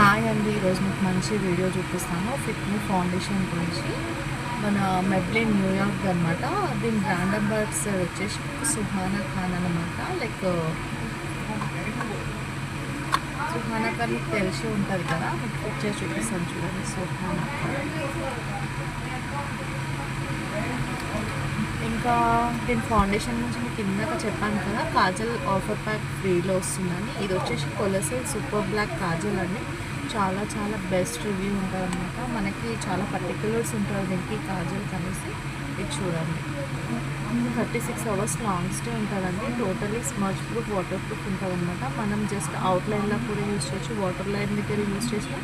Hi అండి, ఈరోజు మీకు మంచి వీడియో చూపిస్తాను. ఫిట్ మీ ఫౌండేషన్ గురించి. మన మెబ్లిన్ న్యూయార్క్ అనమాట. దీని బ్రాండ్ అంబాసిడర్ వచ్చేసి సుహానా ఖాన్ అనమాట. సుహానా ఖాన్ మీకు తెలిసి ఉంటుంది కదా, మీకు పిక్చర్ చూపిస్తాను చూడండి. సుహానా ఖాన్. ఇంకా దీని ఫౌండేషన్ నుంచి మీకు ఇందాక చెప్పాను కదా, కాజల్ ఆఫర్ ప్యాక్ ఫ్రీలో వస్తుందని. ఇది వచ్చేసి కొలసల్ సూపర్ బ్లాక్ కాజల్ అండి. చాలా చాలా బెస్ట్ రివ్యూ ఉంటుంది అనమాట. మనకి చాలా పర్టిక్యులర్స్ ఉంటుంది దీనికి కాజల్ కనేసి. ఇది చూడండి, 36 అవర్స్ లాంగ్ స్టే ఉంటుందండి. టోటలీ స్మర్జ్ ప్రూఫ్, వాటర్ ప్రూఫ్ ఉంటుంది అనమాట. మనం జస్ట్ అవుట్లైన్లో కూడా యూజ్ చేయొచ్చు, వాటర్ లైన్ దగ్గర యూజ్ చేసిన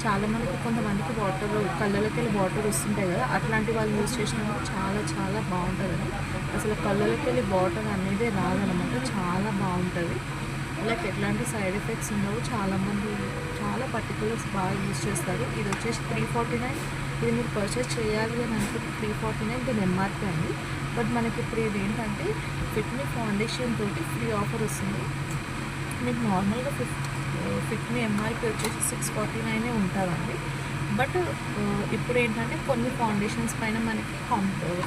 చాలామందికి, కొంతమందికి వాటర్ కళ్ళకి వెళ్ళి వాటర్ వస్తుంటాయి కదా, అట్లాంటి వాళ్ళు యూజ్ చేసినప్పుడు చాలా చాలా బాగుంటుందండి. అసలు కళ్ళకి వెళ్ళి వాటర్ అనేది రాదనమాట. చాలా బాగుంటుంది. ఎట్లాంటి సైడ్ ఎఫెక్ట్స్ ఉండవు. చాలామంది చాలా పర్టికులర్స్ బాగా యూజ్ చేస్తారు. ఇది వచ్చేసి 349. ఇది మీరు పర్చేస్ చేయాలి అని అనుకుంటే 349 దీని ఎంఆర్పీ అండి. బట్ మనకి ఇప్పుడు ఇది ఏంటంటే ఫిట్ మీ ఫౌండేషన్ తోటి ఫ్రీ ఆఫర్ వస్తుంది. మీకు నార్మల్గా ఫిట్ మీ ఎంఆర్పీ వచ్చేసి 649 ఉంటుందండి. బట్ ఇప్పుడు ఏంటంటే కొన్ని ఫౌండేషన్స్ పైన మనకి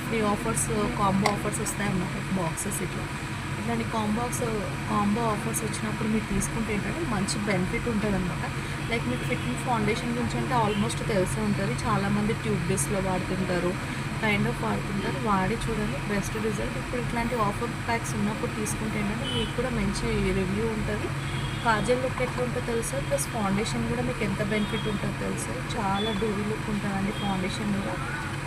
ఫ్రీ ఆఫర్స్, కాంబో ఆఫర్స్ వస్తాయన్నమాట. బాక్సెస్ ఇట్లాంటి కాంబో ఆఫర్స్ వచ్చినప్పుడు మీరు తీసుకుంటే ఏంటంటే మంచి బెనిఫిట్ ఉంటుంది అనమాట. మీకు ఫిట్టింగ్ ఫౌండేషన్ గురించి అంటే ఆల్మోస్ట్ తెలిసే ఉంటుంది. చాలామంది ట్యూబ్ బేస్లో వాడుతుంటారు, కైండ్ ఆఫ్ వాడుతుంటారు. వాడి చూడండి బెస్ట్ రిజల్ట్. ఇప్పుడు ఇట్లాంటి ఆఫర్ ప్యాక్స్ ఉన్నప్పుడు తీసుకుంటే ఏంటంటే మీకు కూడా మంచి రివ్యూ ఉంటుంది. కాజల్ లుక్ ఎట్లా ఉంటుందో తెలుసు, ప్లస్ ఫౌండేషన్ కూడా మీకు ఎంత బెనిఫిట్ ఉంటుందో తెలుసు. చాలా డూవీ లుక్ ఉంటుందండి ఫౌండేషన్ కూడా.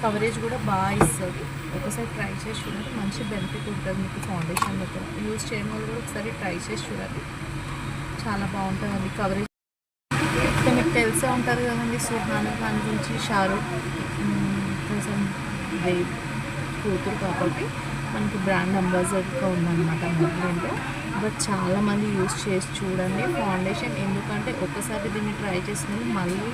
కవరేజ్ కూడా బాగా ఇస్తుంది. ఒకసారి ట్రై చేసి చూడండి, మంచి బెనిఫిట్ ఉంటుంది మీకు ఫౌండేషన్ దగ్గర. యూజ్ చేయడం వల్ల కూడా ఒకసారి ట్రై చేసి చూడండి, చాలా బాగుంటుందండి. కవరేజ్ మీకు తెలిసే ఉంటుంది కదండి, సుహానా ఖాన్ గురించి. షారూక్ కోసం దేవ్ కూతురు కాబట్టి మనకి బ్రాండ్ అంబాసిడర్గా ఉందన్నమాట మెబ్లిన్లో. బట్ చాలామంది యూజ్ చేసి చూడండి ఫౌండేషన్. ఎందుకంటే ఒకసారి దీన్ని ట్రై చేసిన మళ్ళీ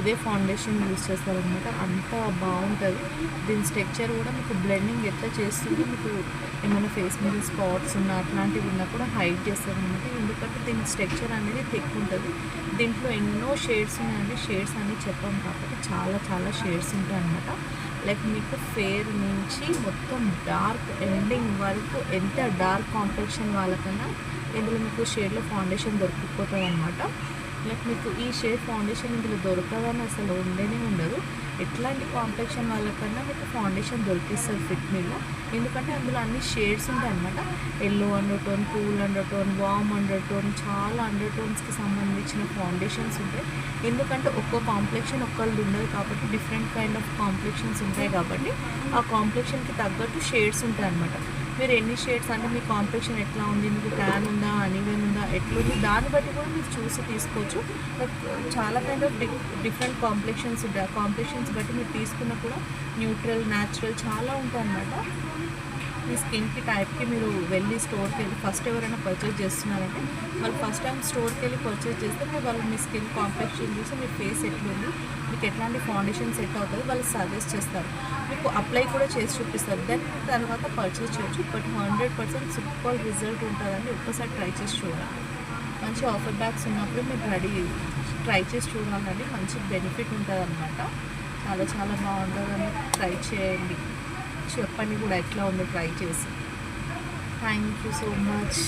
ఇదే ఫౌండేషన్ యూజ్ చేస్తారనమాట. అంత బాగుంటుంది. దీని స్ట్రక్చర్ కూడా మీకు బ్లెండింగ్ ఎట్లా చేస్తుంది, మీకు ఏమైనా ఫేస్ మీద స్పాట్స్ ఉన్నా అట్లాంటివి ఉన్నా కూడా హైడ్ చేస్తారనమాట. ఎందుకంటే దీని స్ట్రక్చర్ అనేది థిక్ ఉంటుంది. దీంట్లో ఎన్నో షేడ్స్ ఉన్నాయండి. షేడ్స్ అన్నీ చెప్పాము కాబట్టి చాలా చాలా షేడ్స్ ఉంటాయి అనమాట. మీకు ఫేర్ నుంచి మొత్తం డార్క్ ఎండింగ్ వరకు ఎంత డార్క్ కాంప్లెక్షన్ వాళ్ళకన్నా ఇందులో మీకు షేడ్లో ఫౌండేషన్ దొరికిపోతుంది అనమాట. మీకు ఈ షేడ్ ఫౌండేషన్ ఇందులో దొరకదని అసలు ఉండనే ఉండదు. ఎట్లాంటి కాంప్లెక్షన్ వాళ్ళకన్నా మీకు ఫౌండేషన్ దొరికిస్తుంది ఫిట్ మీలో. ఎందుకంటే అందులో అన్ని షేడ్స్ ఉంటాయి అనమాట. Yellow under tone, cool under tone, warm under tone, చాలా అండర్ టోన్స్కి సంబంధించిన ఫౌండేషన్స్ ఉంటాయి. ఎందుకంటే ఒక్కో కాంప్లెక్షన్ ఒక్కళ్ళు ఉండదు కాబట్టి డిఫరెంట్ కైండ్ ఆఫ్ కాంప్లెక్షన్స్ ఉంటాయి కాబట్టి ఆ కాంప్లెక్షన్కి తగ్గట్టు షేడ్స్ ఉంటాయి అనమాట. మీరు ఎన్ని షేడ్స్ అంటే మీ కాంప్లెక్షన్ ఎట్లా ఉంది, మీకు ట్యాన్ ఉందా, అనివెన్ ఉందా, ఎట్లుంది, దాన్ని బట్టి కూడా మీరు చూసి తీసుకోవచ్చు. చాలా కైండ్ ఆఫ్ డిఫరెంట్ కాంప్లెక్షన్స్ ఉంటాయి. ఆ కాంప్లెక్షన్స్ బట్టి మీరు తీసుకున్న కూడా న్యూట్రల్, న్యాచురల్ చాలా ఉంటాయి అన్నమాట. మీ స్కిన్కి టైప్కి మీరు వెళ్ళి స్టోర్కి వెళ్ళి ఫస్ట్ ఎవరైనా పర్చేస్ చేస్తున్నారంటే వాళ్ళు ఫస్ట్ టైం స్టోర్కి వెళ్ళి పర్చేస్ చేస్తే వాళ్ళు మీ స్కిన్ కాంప్లెక్షన్ చూసి మీ ఫేస్ ఎట్లుంది, మీకు ఎట్లాంటి ఫౌండేషన్ సెట్ అవుతుంది వాళ్ళు సజెస్ట్ చేస్తారు. మీకు అప్లై కూడా చేసి చూపిస్తారు. తర్వాత పర్చేస్ చేయొచ్చు. బట్ 100% సూపర్ రిజల్ట్ ఉంటుందండి. ఒక్కసారి ట్రై చేసి చూడాలి. మంచి ఆఫర్ బ్యాగ్స్ ఉన్నప్పుడు మీరు ట్రై చేసి చూడాలండి. మంచి బెనిఫిట్ ఉంటుంది అనమాట. చాలా చాలా బాగుంటుందని ట్రై చేయండి. చెప్పండి కూడా ఎట్లా ఉందో ట్రై చేసి. Thank you so much.